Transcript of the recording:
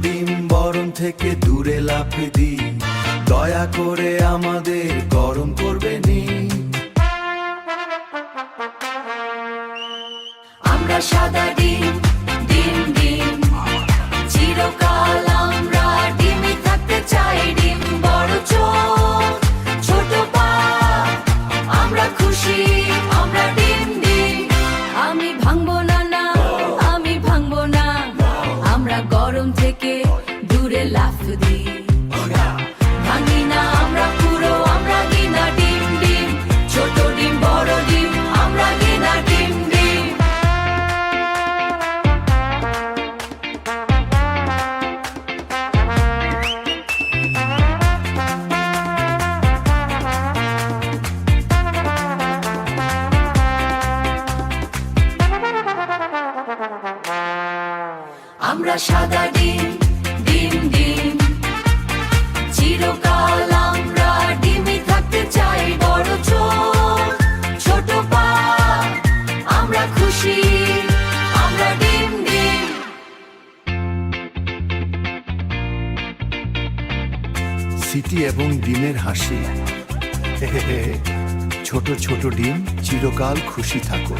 ডিম বরং থেকে দূরে লাফ দি, দয়া করে আমাদের গরম করবে নি। আমরা সাদা ডিম, ডিম ডিম, চিরকাল আমরা ডিমই থাকতে চাই। ডিম বড় চোখ, ছোট পা, আমরা খুশি, আমরা ডিম ডিম। আমি ভাঙবো না, না আমি ভাঙবো না, আমরা গরম থেকে দূরে লাফ দিই। ভাঙি না আমরা পুরো, আমরা কিনা ডিম ডিম, ছোট ডিম বড় ডিম, আমরা কিনা ডিম ডিম। আমরা সাদা ডিম, ডিম ডিম, চিরকাল আমরা ডিমই থাকতে চাই। বড় চোখ, ছোট পা, আমরা খুশি, আমরা ডিম ডিম। সিটি এবং ডিমের হাসি, ছোট ছোট ডিম চিরকাল খুশি থাকো।